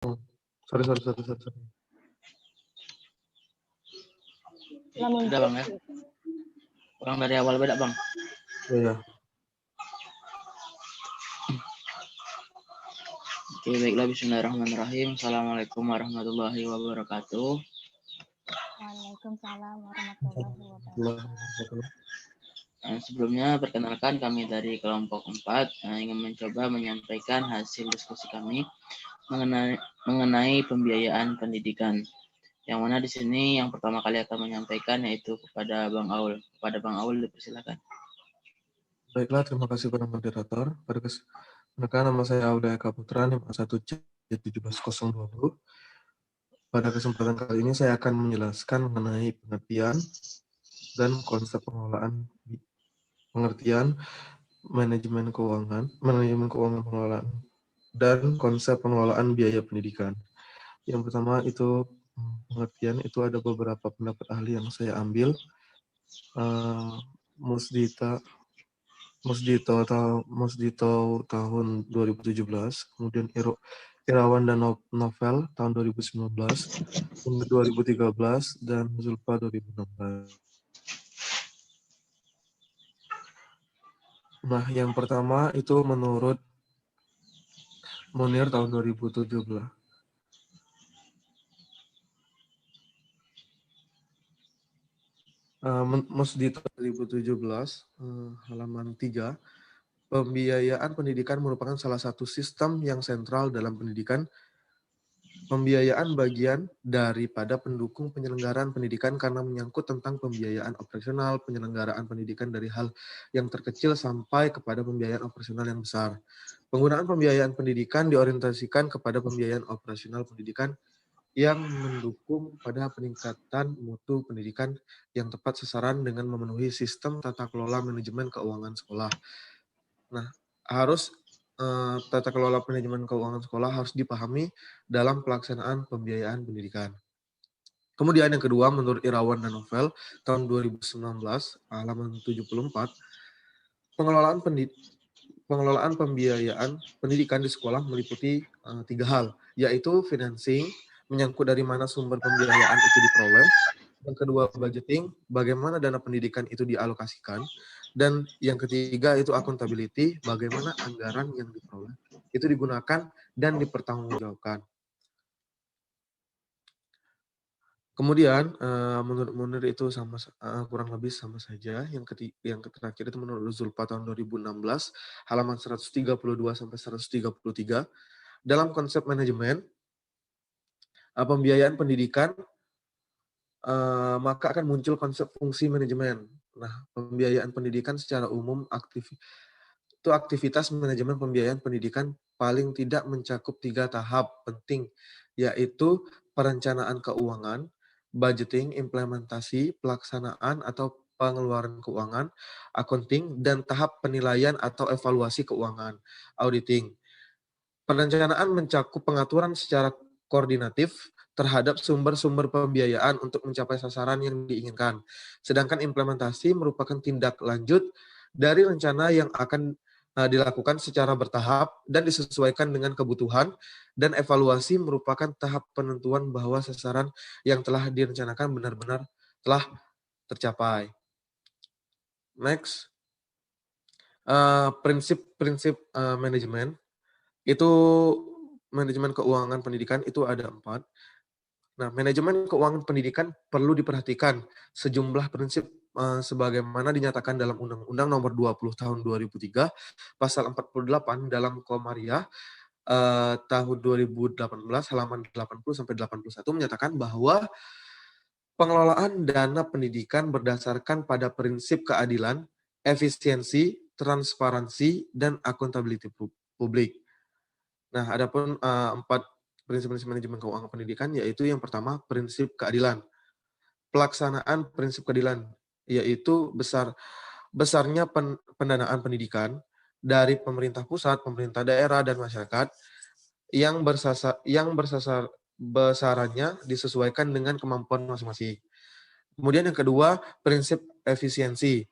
Sorry. Udah Bang ya? Ulang dari awal beda Bang. Iya. Oke, baiklah. Bismillahirrahmanirrahim. Assalamualaikum warahmatullahi wabarakatuh. Waalaikumsalam warahmatullahi wabarakatuh. Sebelumnya, perkenalkan kami dari kelompok 4 ingin mencoba menyampaikan hasil diskusi kami mengenai pembiayaan pendidikan. Yang mana di sini yang pertama kali akan menyampaikan yaitu kepada Bang Aul. Kepada Bang Aul, dipersilakan. Baiklah, terima kasih pada moderator. Perkenalkan, nama saya Auda Eka Putra, NIM A1C17020. Pada kesempatan kali ini saya akan menjelaskan mengenai pengertian dan konsep pengertian manajemen keuangan pengelolaan, dan konsep pengelolaan biaya pendidikan. Yang pertama itu pengertian, itu ada beberapa pendapat ahli yang saya ambil. Musdito tahun 2017, kemudian Irawan dan Novel tahun 2019, 2013, dan Zulfa 2016. Nah, yang pertama itu menurut Munir tahun 2017. Musdito 2017, halaman 3. Pembiayaan pendidikan merupakan salah satu sistem yang sentral dalam pendidikan. Pembiayaan bagian daripada pendukung penyelenggaraan pendidikan karena menyangkut tentang pembiayaan operasional penyelenggaraan pendidikan dari hal yang terkecil sampai kepada pembiayaan operasional yang besar. Penggunaan pembiayaan pendidikan diorientasikan kepada pembiayaan operasional pendidikan yang mendukung pada peningkatan mutu pendidikan yang tepat sasaran dengan memenuhi sistem tata kelola manajemen keuangan sekolah. Nah, tata kelola manajemen keuangan sekolah harus dipahami dalam pelaksanaan pembiayaan pendidikan. Kemudian yang kedua, menurut Irawan dan Novel, tahun 2019, halaman 74, pengelolaan pembiayaan pendidikan di sekolah meliputi 3 hal, yaitu financing, menyangkut dari mana sumber pembiayaan itu diperoleh. Yang kedua, budgeting, bagaimana dana pendidikan itu dialokasikan. Dan yang ketiga itu accountability, bagaimana anggaran yang diperoleh itu digunakan dan dipertanggungjawabkan. Kemudian menurut Munir itu kurang lebih sama saja. Yang terakhir itu menurut Zulfa tahun 2016, halaman 132 sampai 133. Dalam konsep manajemen pembiayaan pendidikan, maka akan muncul konsep fungsi manajemen. Nah, pembiayaan pendidikan secara umum aktivitas manajemen pembiayaan pendidikan paling tidak mencakup 3 tahap penting, yaitu perencanaan keuangan, budgeting, implementasi, pelaksanaan atau pengeluaran keuangan, accounting, dan tahap penilaian atau evaluasi keuangan, auditing. Perencanaan mencakup pengaturan secara koordinatif terhadap sumber-sumber pembiayaan untuk mencapai sasaran yang diinginkan. Sedangkan implementasi merupakan tindak lanjut dari rencana yang akan dilakukan secara bertahap dan disesuaikan dengan kebutuhan, dan evaluasi merupakan tahap penentuan bahwa sasaran yang telah direncanakan benar-benar telah tercapai. Next, prinsip-prinsip manajemen. Itu manajemen keuangan pendidikan itu ada 4. Nah, manajemen keuangan pendidikan perlu diperhatikan sejumlah prinsip sebagaimana dinyatakan dalam Undang-Undang Nomor 20 Tahun 2003, Pasal 48 dalam Komariah tahun 2018 halaman 80 sampai 81 menyatakan bahwa pengelolaan dana pendidikan berdasarkan pada prinsip keadilan, efisiensi, transparansi, dan akuntabilitas publik. Nah, adapun 4 prinsip-prinsip manajemen keuangan pendidikan, yaitu yang pertama, prinsip keadilan. Pelaksanaan prinsip keadilan, yaitu besarnya pendanaan pendidikan dari pemerintah pusat, pemerintah daerah, dan masyarakat yang besarannya disesuaikan dengan kemampuan masing-masing. Kemudian yang kedua, prinsip efisiensi.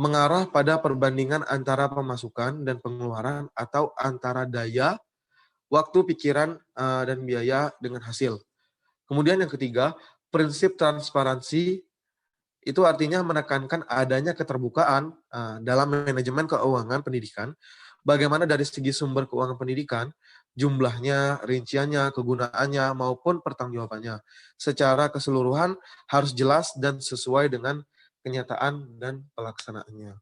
Mengarah pada perbandingan antara pemasukan dan pengeluaran atau antara daya waktu, pikiran, dan biaya dengan hasil. Kemudian yang ketiga, prinsip transparansi itu artinya menekankan adanya keterbukaan dalam manajemen keuangan pendidikan, bagaimana dari segi sumber keuangan pendidikan, jumlahnya, rinciannya, kegunaannya, maupun pertanggungjawabannya. Secara keseluruhan harus jelas dan sesuai dengan kenyataan dan pelaksanaannya.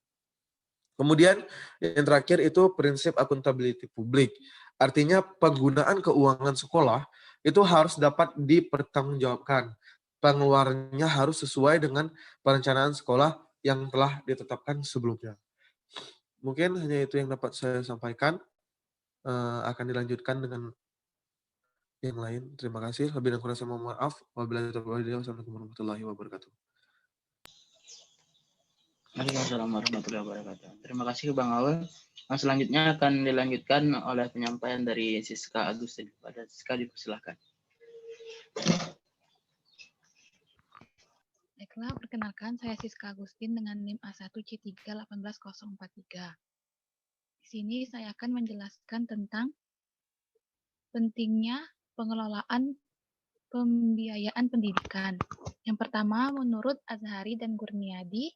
Kemudian yang terakhir itu prinsip akuntabilitas publik. Artinya penggunaan keuangan sekolah itu harus dapat dipertanggungjawabkan. Pengeluarannya harus sesuai dengan perencanaan sekolah yang telah ditetapkan sebelumnya. Mungkin hanya itu yang dapat saya sampaikan. Akan dilanjutkan dengan yang lain. Terima kasih. Lebih dan kurang saya mohon maaf. Wassalamualaikum warahmatullahi wabarakatuh. Waalaikumsalam warahmatullahi wabarakatuh. Terima kasih Bang Aul. Nah, selanjutnya akan dilanjutkan oleh penyampaian dari Siska Agustin. Pada Siska dipersilakan. Baiklah, perkenalkan saya Siska Agustin dengan NIM A1C3 18043. Di sini saya akan menjelaskan tentang pentingnya pengelolaan pembiayaan pendidikan. Yang pertama, menurut Azhari dan Gurniadi,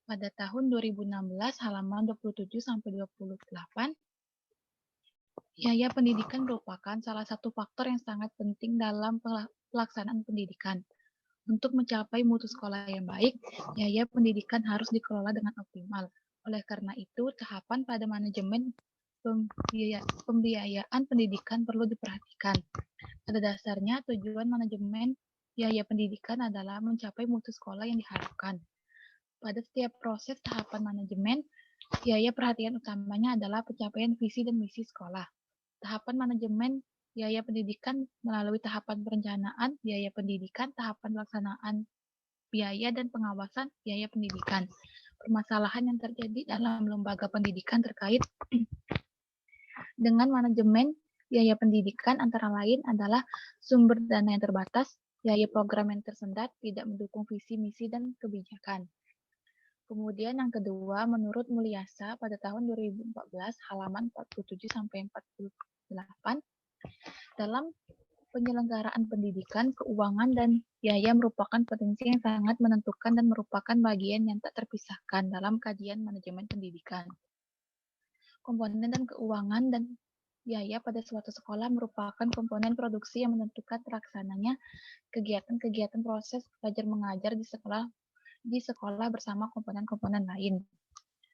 pada tahun 2016 halaman 27 sampai 28, biaya pendidikan merupakan salah satu faktor yang sangat penting dalam pelaksanaan pendidikan. Untuk mencapai mutu sekolah yang baik, biaya pendidikan harus dikelola dengan optimal. Oleh karena itu, tahapan pada manajemen pembiayaan pendidikan perlu diperhatikan. Pada dasarnya, tujuan manajemen biaya pendidikan adalah mencapai mutu sekolah yang diharapkan. Pada setiap proses tahapan manajemen, biaya perhatian utamanya adalah pencapaian visi dan misi sekolah. Tahapan manajemen biaya pendidikan melalui tahapan perencanaan biaya pendidikan, tahapan pelaksanaan biaya dan pengawasan biaya pendidikan. Permasalahan yang terjadi dalam lembaga pendidikan terkait dengan manajemen biaya pendidikan antara lain adalah sumber dana yang terbatas, biaya program yang tersendat, tidak mendukung visi, misi, dan kebijakan. Kemudian yang kedua, menurut Mulyasa pada tahun 2014 halaman 47 sampai 48, dalam penyelenggaraan pendidikan, keuangan dan biaya merupakan potensi yang sangat menentukan dan merupakan bagian yang tak terpisahkan dalam kajian manajemen pendidikan. Komponen dan keuangan dan biaya pada suatu sekolah merupakan komponen produksi yang menentukan terlaksananya kegiatan-kegiatan proses belajar mengajar di sekolah bersama komponen-komponen lain.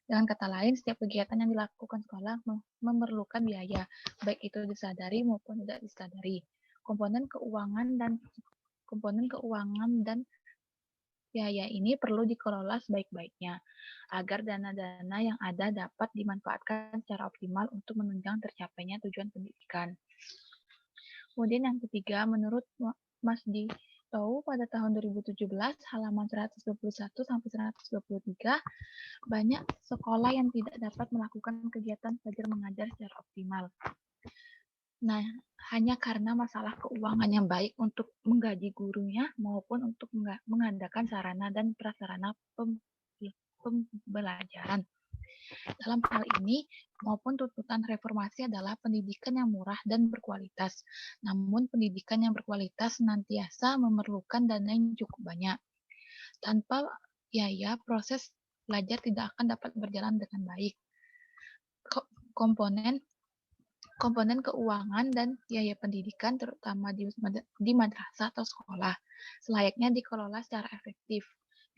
Dengan kata lain, setiap kegiatan yang dilakukan sekolah memerlukan biaya, baik itu disadari maupun tidak disadari. Komponen keuangan dan biaya ini perlu dikelola sebaik-baiknya agar dana-dana yang ada dapat dimanfaatkan secara optimal untuk menunjang tercapainya tujuan pendidikan. Kemudian yang ketiga, menurut Mas Dito pada tahun 2017 halaman 121 sampai 123, banyak sekolah yang tidak dapat melakukan kegiatan belajar mengajar secara optimal. Nah, hanya karena masalah keuangan yang baik untuk menggaji gurunya maupun untuk mengadakan sarana dan prasarana pembelajaran. Dalam hal ini, maupun tuntutan reformasi adalah pendidikan yang murah dan berkualitas. Namun, pendidikan yang berkualitas senantiasa memerlukan dana yang cukup banyak. Tanpa biaya, proses belajar tidak akan dapat berjalan dengan baik. Komponen keuangan dan biaya pendidikan, terutama di madrasah atau sekolah, selayaknya dikelola secara efektif.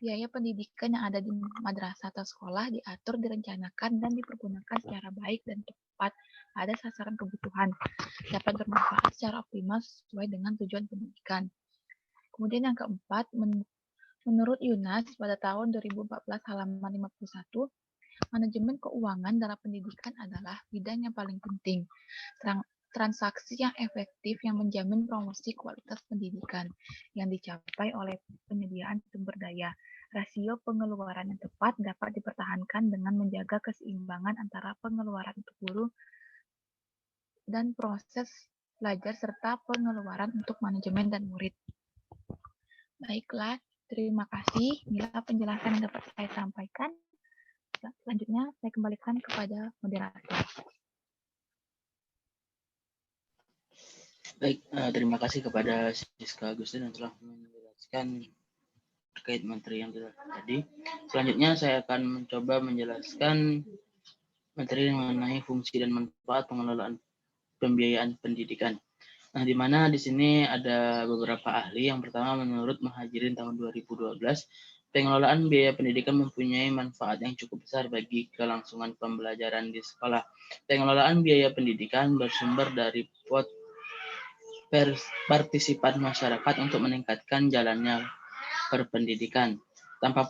Biaya pendidikan yang ada di madrasah atau sekolah diatur, direncanakan, dan dipergunakan secara baik dan tepat pada sasaran kebutuhan, dapat bermanfaat secara optimal sesuai dengan tujuan pendidikan. Kemudian yang keempat, menurut Yunas pada tahun 2014 halaman 51, manajemen keuangan dalam pendidikan adalah bidang yang paling penting. Transaksi yang efektif yang menjamin promosi kualitas pendidikan yang dicapai oleh penyediaan sumber daya. Rasio pengeluaran yang tepat dapat dipertahankan dengan menjaga keseimbangan antara pengeluaran untuk guru dan proses belajar serta pengeluaran untuk manajemen dan murid. Baiklah, terima kasih. Inilah penjelasan yang dapat saya sampaikan. Selanjutnya saya kembalikan kepada moderator. Baik, terima kasih kepada Siska Agustin yang telah menjelaskan terkait materi yang tadi. Selanjutnya saya akan mencoba menjelaskan materi mengenai fungsi dan manfaat pengelolaan pembiayaan pendidikan. Nah, di mana di sini ada beberapa ahli. Yang pertama, menurut Muhajirin tahun 2012, pengelolaan biaya pendidikan mempunyai manfaat yang cukup besar bagi kelangsungan pembelajaran di sekolah. Pengelolaan biaya pendidikan bersumber dari partisipan masyarakat untuk meningkatkan jalannya berpendidikan. Tanpa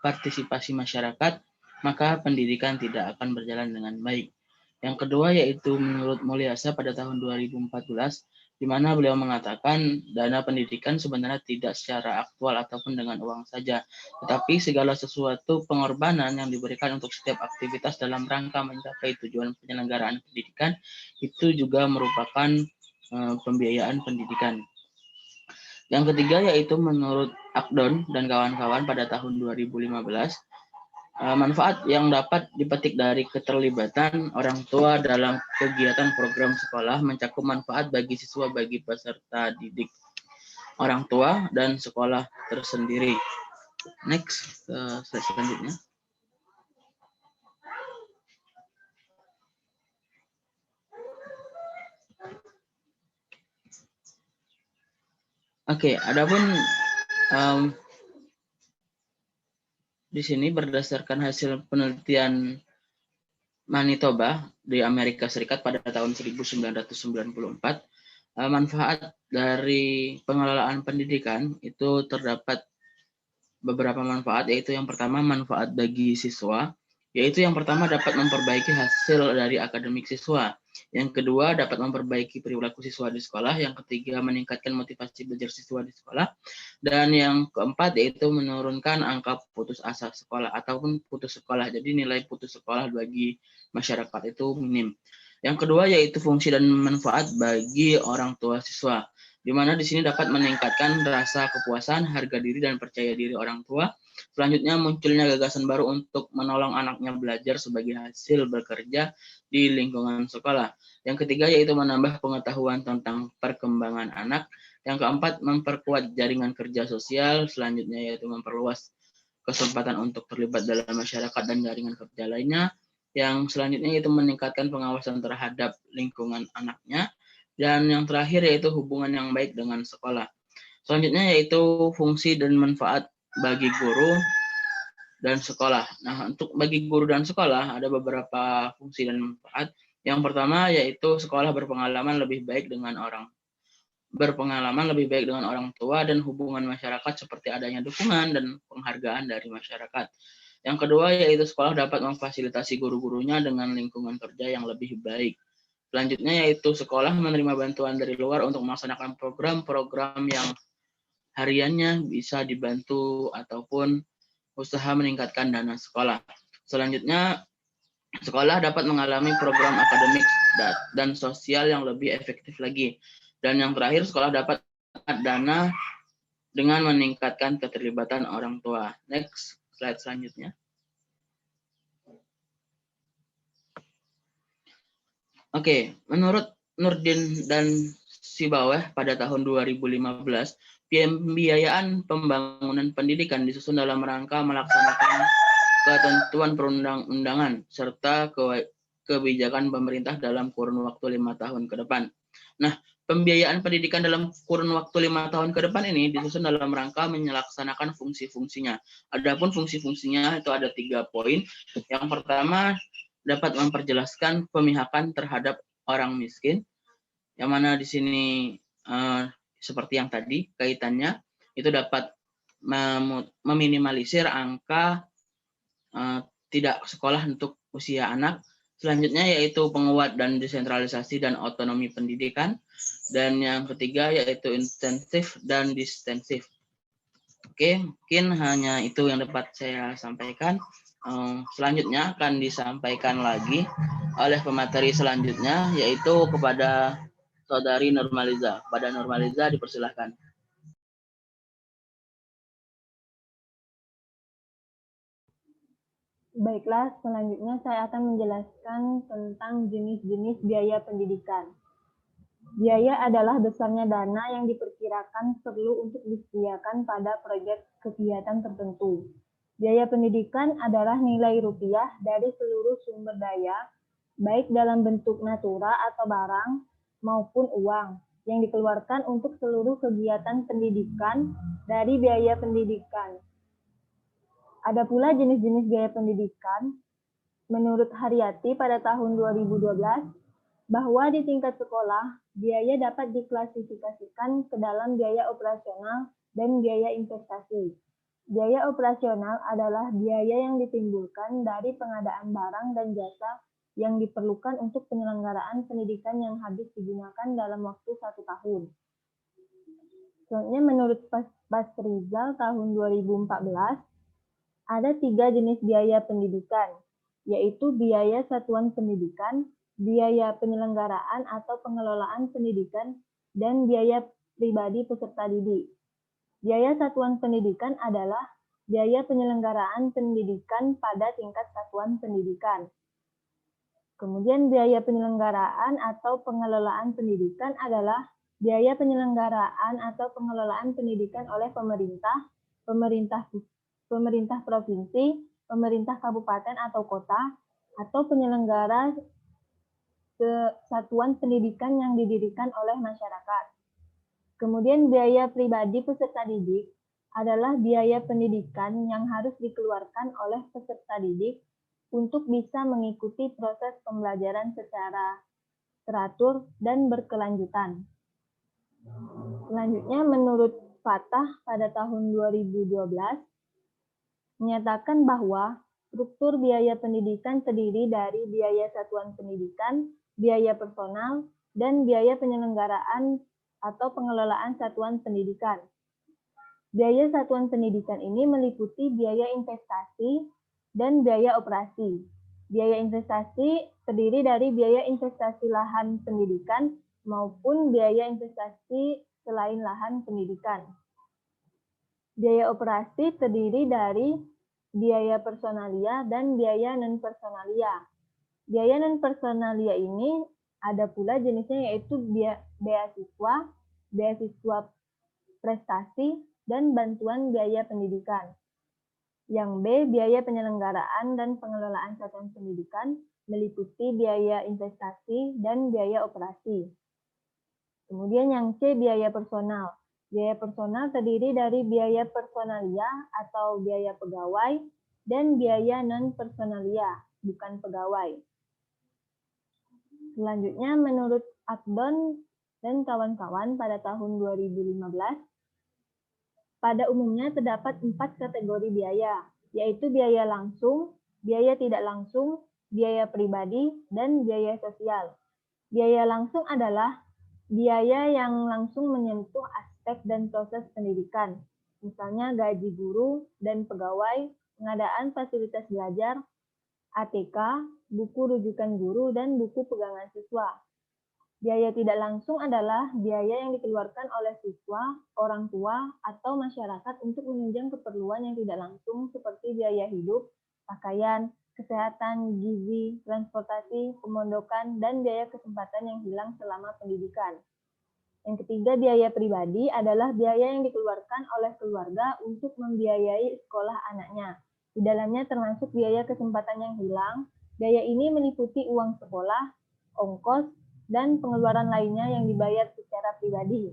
partisipasi masyarakat, maka pendidikan tidak akan berjalan dengan baik. Yang kedua yaitu menurut Mulyasa pada tahun 2014, di mana beliau mengatakan dana pendidikan sebenarnya tidak secara aktual ataupun dengan uang saja, tetapi segala sesuatu pengorbanan yang diberikan untuk setiap aktivitas dalam rangka mencapai tujuan penyelenggaraan pendidikan itu juga merupakan pembiayaan pendidikan. Yang ketiga yaitu menurut Akdon dan kawan-kawan pada tahun 2015, manfaat yang dapat dipetik dari keterlibatan orang tua dalam kegiatan program sekolah mencakup manfaat bagi siswa, bagi peserta didik, orang tua, dan sekolah tersendiri. Next, slide selanjutnya. Oke, adapun di sini berdasarkan hasil penelitian Manitoba di Amerika Serikat pada tahun 1994, manfaat dari pengelolaan pendidikan itu terdapat beberapa manfaat, yaitu yang pertama manfaat bagi siswa, yaitu yang pertama dapat memperbaiki hasil dari akademik siswa, yang kedua dapat memperbaiki perilaku siswa di sekolah, yang ketiga meningkatkan motivasi belajar siswa di sekolah, dan yang keempat yaitu menurunkan angka putus asa sekolah ataupun putus sekolah. Jadi nilai putus sekolah bagi masyarakat itu minim. Yang kedua yaitu fungsi dan manfaat bagi orang tua siswa, di mana di sini dapat meningkatkan rasa kepuasan, harga diri, dan percaya diri orang tua. Selanjutnya munculnya gagasan baru untuk menolong anaknya belajar sebagai hasil bekerja di lingkungan sekolah. Yang ketiga yaitu menambah pengetahuan tentang perkembangan anak. Yang keempat memperkuat jaringan kerja sosial. Selanjutnya yaitu memperluas kesempatan untuk terlibat dalam masyarakat dan jaringan kerja lainnya. Yang selanjutnya yaitu meningkatkan pengawasan terhadap lingkungan anaknya. Dan yang terakhir yaitu hubungan yang baik dengan sekolah. Selanjutnya yaitu fungsi dan manfaat bagi guru dan sekolah. Nah, untuk bagi guru dan sekolah ada beberapa fungsi dan manfaat. Yang pertama yaitu sekolah berpengalaman lebih baik dengan orang tua dan hubungan masyarakat seperti adanya dukungan dan penghargaan dari masyarakat. Yang kedua yaitu sekolah dapat memfasilitasi guru-gurunya dengan lingkungan kerja yang lebih baik. Selanjutnya yaitu sekolah menerima bantuan dari luar untuk melaksanakan program-program yang hariannya bisa dibantu ataupun usaha meningkatkan dana sekolah. Selanjutnya, sekolah dapat mengalami program akademik dan sosial yang lebih efektif lagi. Dan yang terakhir, sekolah dapat dana dengan meningkatkan keterlibatan orang tua. Next, slide selanjutnya. Oke, menurut Nurdin dan Sibaweh pada tahun 2015, pembiayaan pembangunan pendidikan disusun dalam rangka melaksanakan ketentuan perundang-undangan serta kebijakan pemerintah dalam kurun waktu 5 tahun ke depan. Nah, pembiayaan pendidikan dalam kurun waktu 5 tahun ke depan ini disusun dalam rangka melaksanakan fungsi-fungsinya. Adapun fungsi-fungsinya itu ada 3 poin. Yang pertama, dapat memperjelaskan pemihakan terhadap orang miskin, yang mana di sini seperti yang tadi kaitannya itu dapat meminimalisir angka tidak sekolah untuk usia anak. Selanjutnya yaitu penguat dan desentralisasi dan otonomi pendidikan, dan yang ketiga yaitu intensif dan distensif. Oke, mungkin hanya itu yang dapat saya sampaikan. Selanjutnya akan disampaikan lagi oleh pemateri selanjutnya, yaitu kepada Saudari Nurmaliza. Pada Nurmaliza dipersilahkan. Baiklah, selanjutnya saya akan menjelaskan tentang jenis-jenis biaya pendidikan. Biaya adalah besarnya dana yang diperkirakan perlu untuk disediakan pada proyek kegiatan tertentu. Biaya pendidikan adalah nilai rupiah dari seluruh sumber daya, baik dalam bentuk natura atau barang maupun uang, yang dikeluarkan untuk seluruh kegiatan pendidikan dari biaya pendidikan. Ada pula jenis-jenis biaya pendidikan. Menurut Haryati pada tahun 2012, bahwa di tingkat sekolah, biaya dapat diklasifikasikan ke dalam biaya operasional dan biaya investasi. Biaya operasional adalah biaya yang ditimbulkan dari pengadaan barang dan jasa yang diperlukan untuk penyelenggaraan pendidikan yang habis digunakan dalam waktu 1 tahun. Contohnya menurut Pasrizal tahun 2014, ada 3 jenis biaya pendidikan, yaitu biaya satuan pendidikan, biaya penyelenggaraan atau pengelolaan pendidikan, dan biaya pribadi peserta didik. Biaya satuan pendidikan adalah biaya penyelenggaraan pendidikan pada tingkat satuan pendidikan. Kemudian biaya penyelenggaraan atau pengelolaan pendidikan adalah biaya penyelenggaraan atau pengelolaan pendidikan oleh pemerintah, pemerintah provinsi, pemerintah kabupaten atau kota, atau penyelenggara satuan pendidikan yang didirikan oleh masyarakat. Kemudian biaya pribadi peserta didik adalah biaya pendidikan yang harus dikeluarkan oleh peserta didik untuk bisa mengikuti proses pembelajaran secara teratur dan berkelanjutan. Selanjutnya, menurut Fatah pada tahun 2012, menyatakan bahwa struktur biaya pendidikan terdiri dari biaya satuan pendidikan, biaya personal, dan biaya penyelenggaraan atau pengelolaan satuan pendidikan. Biaya satuan pendidikan ini meliputi biaya investasi dan biaya operasi. Biaya investasi terdiri dari biaya investasi lahan pendidikan maupun biaya investasi selain lahan pendidikan. Biaya operasi terdiri dari biaya personalia dan biaya non-personalia. Biaya non-personalia ini ada pula jenisnya, yaitu beasiswa, beasiswa prestasi, dan bantuan biaya pendidikan. Yang B, biaya penyelenggaraan dan pengelolaan satuan pendidikan meliputi biaya investasi dan biaya operasi. Kemudian yang C, biaya personal. Biaya personal terdiri dari biaya personalia atau biaya pegawai dan biaya non-personalia, bukan pegawai. Selanjutnya, menurut Akdon dan kawan-kawan pada tahun 2015, pada umumnya terdapat 4 kategori biaya, yaitu biaya langsung, biaya tidak langsung, biaya pribadi, dan biaya sosial. Biaya langsung adalah biaya yang langsung menyentuh aspek dan proses pendidikan, misalnya gaji guru dan pegawai, pengadaan fasilitas belajar, ATK, buku rujukan guru, dan buku pegangan siswa. Biaya tidak langsung adalah biaya yang dikeluarkan oleh siswa, orang tua, atau masyarakat untuk menunjang keperluan yang tidak langsung seperti biaya hidup, pakaian, kesehatan, gizi, transportasi, pemondokan, dan biaya kesempatan yang hilang selama pendidikan. Yang ketiga, biaya pribadi adalah biaya yang dikeluarkan oleh keluarga untuk membiayai sekolah anaknya. Di dalamnya termasuk biaya kesempatan yang hilang. Biaya ini meliputi uang sekolah, ongkos, dan pengeluaran lainnya yang dibayar secara pribadi.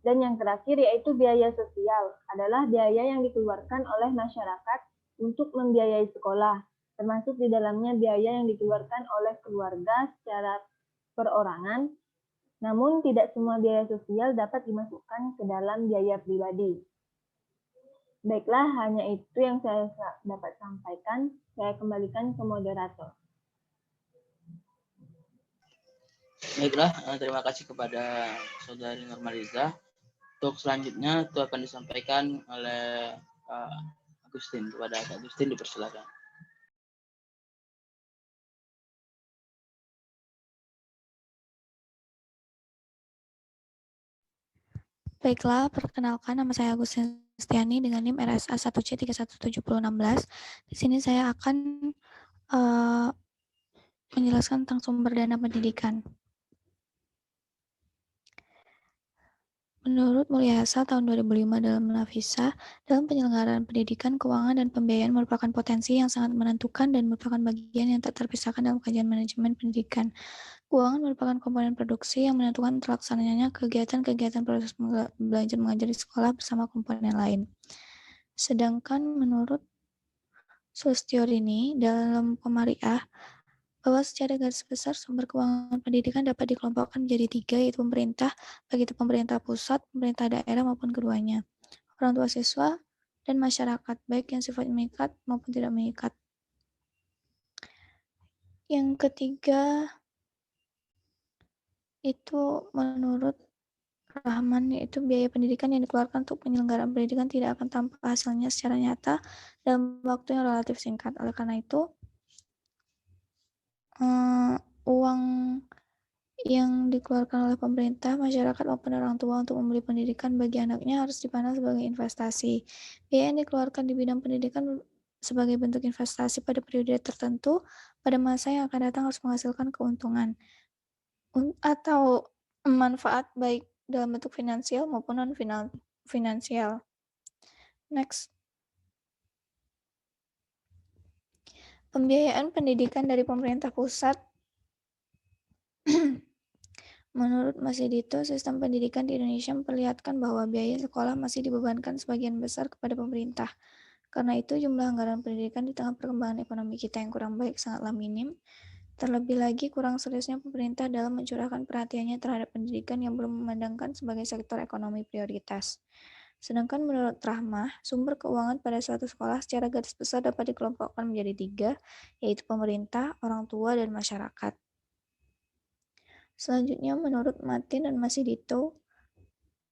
Dan yang terakhir yaitu biaya sosial, adalah biaya yang dikeluarkan oleh masyarakat untuk membiayai sekolah, termasuk di dalamnya biaya yang dikeluarkan oleh keluarga secara perorangan, namun tidak semua biaya sosial dapat dimasukkan ke dalam biaya pribadi. Baiklah, hanya itu yang saya dapat sampaikan. Saya kembalikan ke moderator. Baiklah, terima kasih kepada Saudari Normaliza. Untuk selanjutnya itu akan disampaikan oleh Agustin. Kepada Agustin dipersilakan. Baiklah, perkenalkan nama saya Agustin Setiani dengan NIM RSA 1C31716. Di sini saya akan menjelaskan tentang sumber dana pendidikan. Menurut Mulyasa tahun 2005 dalam Nafisa, dalam penyelenggaraan pendidikan, keuangan, dan pembiayaan merupakan potensi yang sangat menentukan dan merupakan bagian yang tak terpisahkan dalam kajian manajemen pendidikan. Keuangan merupakan komponen produksi yang menentukan terlaksananya kegiatan-kegiatan proses belajar mengajar di sekolah bersama komponen lain. Sedangkan menurut Sulistyorini dalam Komariah, bahwa secara garis besar sumber keuangan pendidikan dapat dikelompokkan menjadi 3, yaitu pemerintah, baik itu pemerintah pusat, pemerintah daerah, maupun keduanya, orang tua siswa, dan masyarakat, baik yang sifatnya mengikat maupun tidak mengikat. Yang ketiga itu menurut Rahman, yaitu biaya pendidikan yang dikeluarkan untuk penyelenggaraan pendidikan tidak akan tampak hasilnya secara nyata dalam waktu yang relatif singkat. Oleh karena itu, uang yang dikeluarkan oleh pemerintah, masyarakat, maupun orang tua untuk membeli pendidikan bagi anaknya harus dipandang sebagai investasi. Biaya yang dikeluarkan di bidang pendidikan sebagai bentuk investasi pada periode tertentu pada masa yang akan datang harus menghasilkan keuntungan atau manfaat baik dalam bentuk finansial maupun non-finansial. Next. Pembiayaan pendidikan dari pemerintah pusat. Menurut Mas Edito, sistem pendidikan di Indonesia memperlihatkan bahwa biaya sekolah masih dibebankan sebagian besar kepada pemerintah. Karena itu, jumlah anggaran pendidikan di tengah perkembangan ekonomi kita yang kurang baik sangatlah minim. Terlebih lagi, kurang seriusnya pemerintah dalam mencurahkan perhatiannya terhadap pendidikan yang belum memandangkan sebagai sektor ekonomi prioritas. Sedangkan menurut Rahmah, sumber keuangan pada suatu sekolah secara garis besar dapat dikelompokkan menjadi 3, yaitu pemerintah, orang tua, dan masyarakat. Selanjutnya, menurut Martin dan Mas Edito,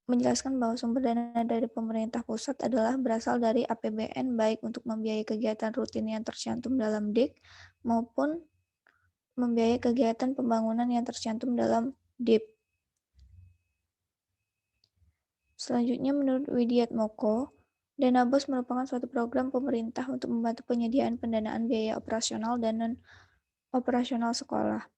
menjelaskan bahwa sumber dana dari pemerintah pusat adalah berasal dari APBN baik untuk membiayai kegiatan rutin yang tercantum dalam DIK maupun membiayai kegiatan pembangunan yang tercantum dalam DIP. Selanjutnya, menurut Widiatmoko, Dana BOS merupakan suatu program pemerintah untuk membantu penyediaan pendanaan biaya operasional dan non-operasional sekolah.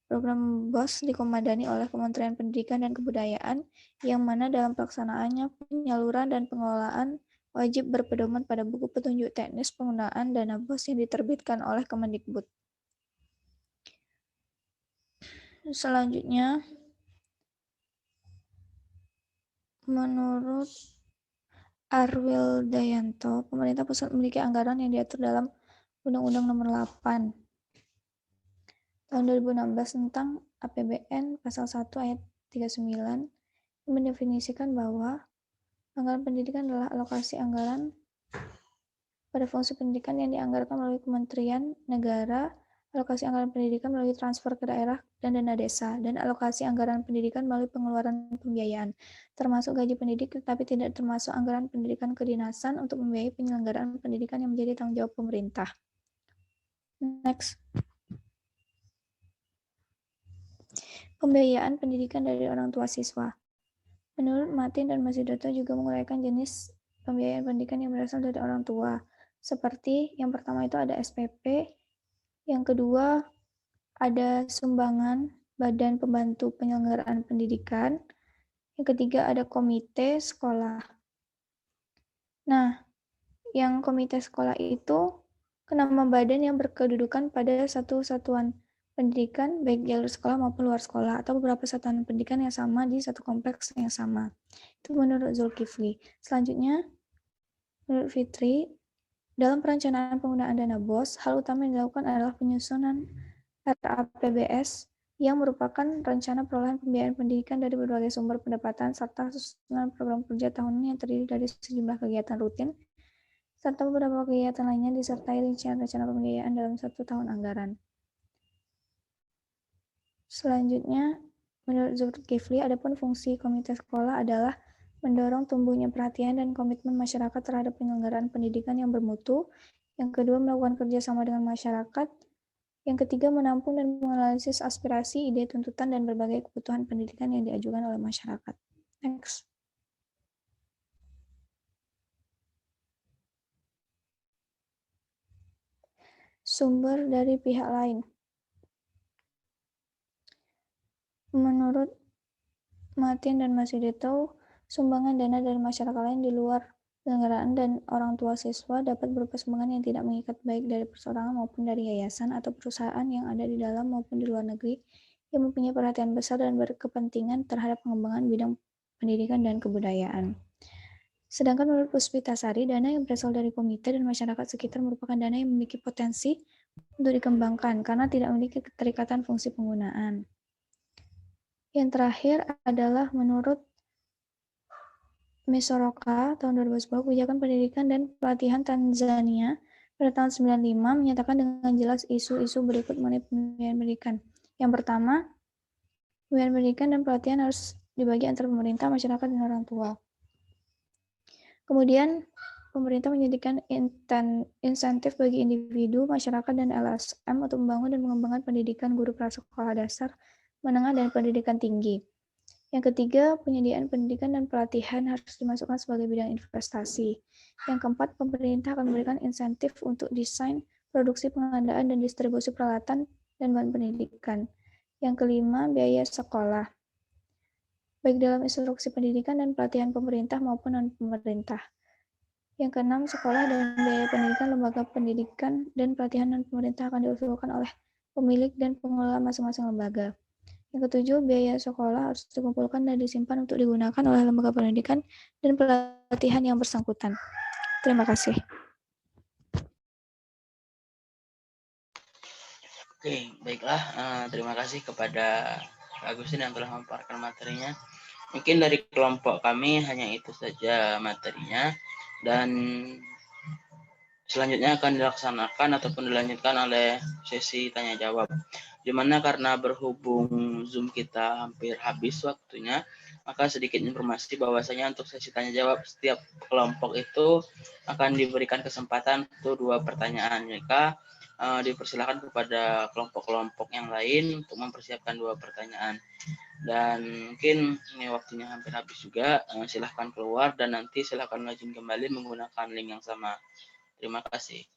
Program BOS dikomadani oleh Kementerian Pendidikan dan Kebudayaan, yang mana dalam pelaksanaannya penyaluran dan pengelolaan wajib berpedoman pada buku petunjuk teknis penggunaan dana BOS yang diterbitkan oleh Kemendikbud. Selanjutnya, menurut Arwil Dayanto, pemerintah pusat memiliki anggaran yang diatur dalam Undang-Undang Nomor 8 Tahun 2016 tentang APBN Pasal 1 Ayat 39 yang mendefinisikan bahwa anggaran pendidikan adalah alokasi anggaran pada fungsi pendidikan yang dianggarkan melalui Kementerian Negara, alokasi anggaran pendidikan melalui transfer ke daerah dan dana desa, dan alokasi anggaran pendidikan melalui pengeluaran pembiayaan, termasuk gaji pendidik, tetapi tidak termasuk anggaran pendidikan kedinasan untuk membiayai penyelenggaraan pendidikan yang menjadi tanggung jawab pemerintah. Next. Pembiayaan pendidikan dari orang tua siswa. Menurut Martin dan Mas Edito juga menguraikan jenis pembiayaan pendidikan yang berasal dari orang tua. Seperti yang pertama itu ada SPP, yang kedua ada sumbangan Badan Pembantu Penyelenggaraan Pendidikan, yang ketiga ada komite sekolah. Nah, yang komite sekolah itu nama badan yang berkedudukan pada satu satuan pendidikan baik jalur sekolah maupun luar sekolah atau beberapa satuan pendidikan yang sama di satu kompleks yang sama. Itu menurut Zulkifli. Selanjutnya, menurut Fitri, dalam perencanaan penggunaan dana BOS, hal utama yang dilakukan adalah penyusunan RAPBS yang merupakan rencana perolehan pembiayaan pendidikan dari berbagai sumber pendapatan serta susunan program kerja tahunan yang terdiri dari sejumlah kegiatan rutin serta beberapa kegiatan lainnya disertai rincian rencana pembiayaan dalam 1 tahun anggaran. Selanjutnya, menurut Zulkifli, adapun fungsi komite sekolah adalah mendorong tumbuhnya perhatian dan komitmen masyarakat terhadap penyelenggaraan pendidikan yang bermutu. Yang kedua, melakukan kerjasama dengan masyarakat. Yang ketiga, menampung dan menganalisis aspirasi, ide, tuntutan, dan berbagai kebutuhan pendidikan yang diajukan oleh masyarakat. Next. Sumber dari pihak lain. Menurut Martin dan Mas Edito, Sumbangan dana dari masyarakat lain di luar penyelenggaraan dan orang tua siswa dapat berupa sumbangan yang tidak mengikat baik dari perseorangan maupun dari yayasan atau perusahaan yang ada di dalam maupun di luar negeri yang mempunyai perhatian besar dan berkepentingan terhadap pengembangan bidang pendidikan dan kebudayaan. Sedangkan menurut Puspitasari, dana yang berasal dari komite dan masyarakat sekitar merupakan dana yang memiliki potensi untuk dikembangkan karena tidak memiliki keterikatan fungsi penggunaan. Yang terakhir adalah menurut Mesoroka tahun 2010, kebijakan pendidikan dan pelatihan Tanzania pada tahun 95 menyatakan dengan jelas isu-isu berikut mengenai pembiayaan pendidikan. Yang pertama, pembiayaan pendidikan dan pelatihan harus dibagi antara pemerintah, masyarakat, dan orang tua. Kemudian, pemerintah menyediakan insentif bagi individu, masyarakat, dan LSM untuk membangun dan mengembangkan pendidikan guru prasekolah dasar, menengah, dan pendidikan tinggi. Yang ketiga, penyediaan pendidikan dan pelatihan harus dimasukkan sebagai bidang investasi. Yang keempat, pemerintah akan memberikan insentif untuk desain, produksi, pengadaan, dan distribusi peralatan dan bahan pendidikan. Yang kelima, biaya sekolah, baik dalam instruksi pendidikan dan pelatihan pemerintah maupun non-pemerintah. Yang keenam, sekolah dan biaya pendidikan, lembaga pendidikan, dan pelatihan non-pemerintah akan diusulkan oleh pemilik dan pengelola masing-masing lembaga. Yang ketujuh, biaya sekolah harus dikumpulkan dan disimpan untuk digunakan oleh lembaga pendidikan dan pelatihan yang bersangkutan. Terima kasih. Oke, baiklah. Terima kasih kepada Kak Agustin yang telah memaparkan materinya. Mungkin dari kelompok kami hanya itu saja materinya, dan selanjutnya akan dilaksanakan ataupun dilanjutkan oleh sesi tanya jawab. Dimana karena berhubung Zoom kita hampir habis waktunya, maka sedikit informasi bahwasanya untuk sesi tanya jawab setiap kelompok itu akan diberikan kesempatan untuk 2 pertanyaan. Maka dipersilakan kepada kelompok-kelompok yang lain untuk mempersiapkan 2 pertanyaan. Dan mungkin ini waktunya hampir habis juga, silahkan keluar dan nanti silahkan login kembali menggunakan link yang sama. Terima kasih.